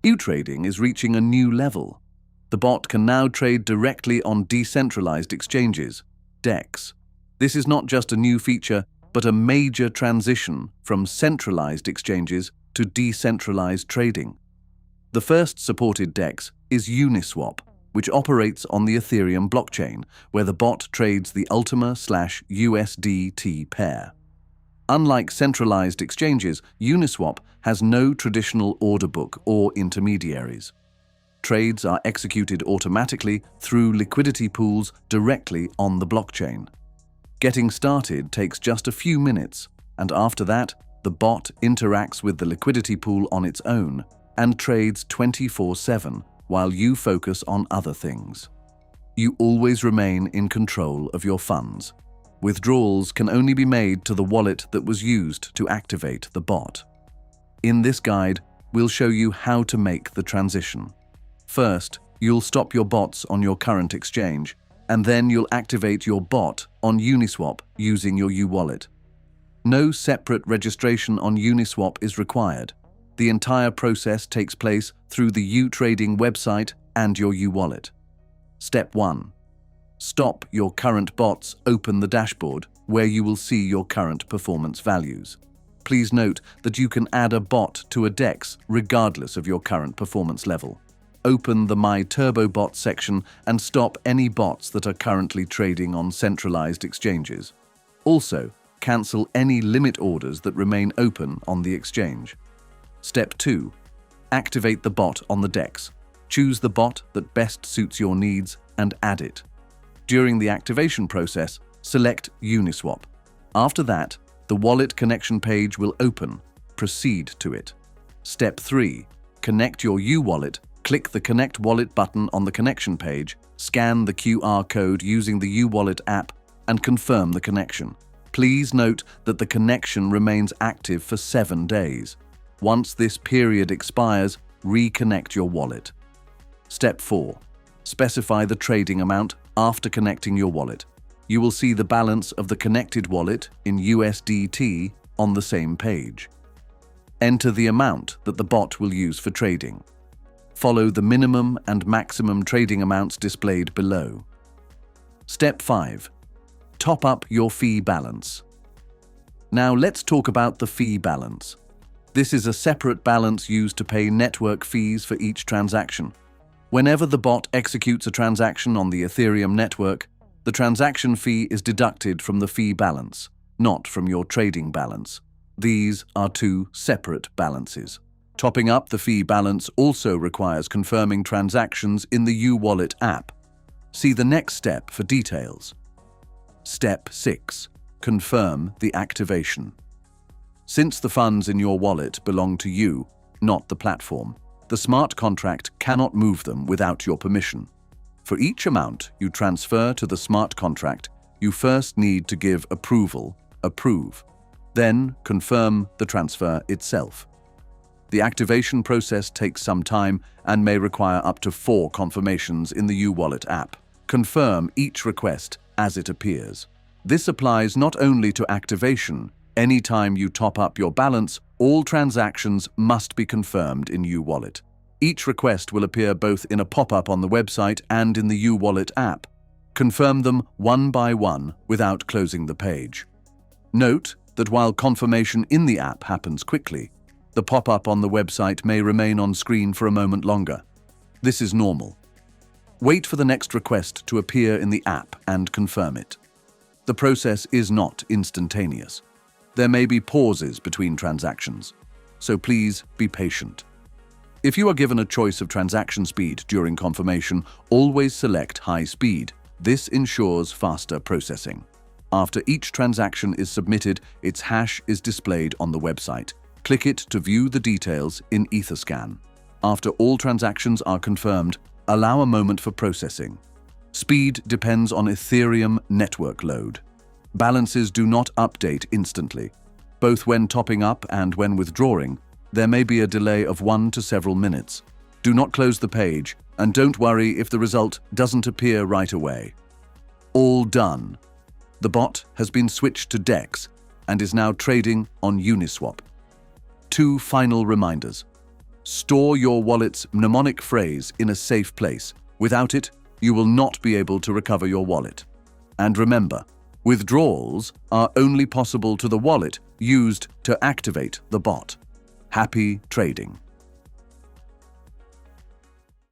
UTrading is reaching a new level. The bot can now trade directly on decentralized exchanges, DEX. This is not just a new feature, but a major transition from centralized exchanges to decentralized trading. The first supported DEX is Uniswap, which operates on the Ethereum blockchain, where the bot trades the Ultima/USDT pair. Unlike centralized exchanges, Uniswap has no traditional order book or intermediaries. Trades are executed automatically through liquidity pools directly on the blockchain. Getting started takes just a few minutes, and after that, the bot interacts with the liquidity pool on its own and trades 24/7 while you focus on other things. You always remain in control of your funds. Withdrawals can only be made to the wallet that was used to activate the bot. In this guide, we'll show you how to make the transition. First, you'll stop your bots on your current exchange, and then you'll activate your bot on Uniswap using your UWallet. No separate registration on Uniswap is required. The entire process takes place through the UTrading website and your UWallet. Step 1. Stop your current bots, open the dashboard, where you will see your current performance values. Please note that you can add a bot to a DEX regardless of your current performance level. Open the My Turbo Bot section and stop any bots that are currently trading on centralized exchanges. Also, cancel any limit orders that remain open on the exchange. Step 2. Activate the bot on the DEX. Choose the bot that best suits your needs and add it. During the activation process, select Uniswap. After that, the wallet connection page will open. Proceed to it. Step 3. Connect your UWallet. Click the Connect Wallet button on the connection page, scan the QR code using the UWallet app, and confirm the connection. Please note that the connection remains active for 7 days. Once this period expires, reconnect your wallet. Step 4. Specify the trading amount after connecting your wallet. You will see the balance of the connected wallet in USDT on the same page. Enter the amount that the bot will use for trading. Follow the minimum and maximum trading amounts displayed below. Step 5. Top up your fee balance. Now let's talk about the fee balance. This is a separate balance used to pay network fees for each transaction. Whenever the bot executes a transaction on the Ethereum network, the transaction fee is deducted from the fee balance, not from your trading balance. These are two separate balances. Topping up the fee balance also requires confirming transactions in the UWallet app. See the next step for details. Step 6. Confirm the activation. Since the funds in your wallet belong to you, not the platform, the smart contract cannot move them without your permission. For each amount you transfer to the smart contract, you first need to give approval, approve, then confirm the transfer itself. The activation process takes some time and may require up to 4 confirmations in the UWallet app. Confirm each request as it appears. This applies not only to activation. Anytime you top up your balance, all transactions must be confirmed in UWallet. Each request will appear both in a pop-up on the website and in the UWallet app. Confirm them one by one without closing the page. Note that while confirmation in the app happens quickly, the pop-up on the website may remain on screen for a moment longer. This is normal. Wait for the next request to appear in the app and confirm it. The process is not instantaneous. There may be pauses between transactions, so please be patient. If you are given a choice of transaction speed during confirmation, always select high speed. This ensures faster processing. After each transaction is submitted, its hash is displayed on the website. Click it to view the details in Etherscan. After all transactions are confirmed, allow a moment for processing. Speed depends on Ethereum network load. Balances do not update instantly. Both when topping up and when withdrawing, there may be a delay of 1 to several minutes. Do not close the page, and don't worry if the result doesn't appear right away. All done. The bot has been switched to DEX and is now trading on Uniswap. 2 final reminders. Store your wallet's mnemonic phrase in a safe place. Without it, you will not be able to recover your wallet. And remember, withdrawals are only possible to the wallet used to activate the bot. Happy trading!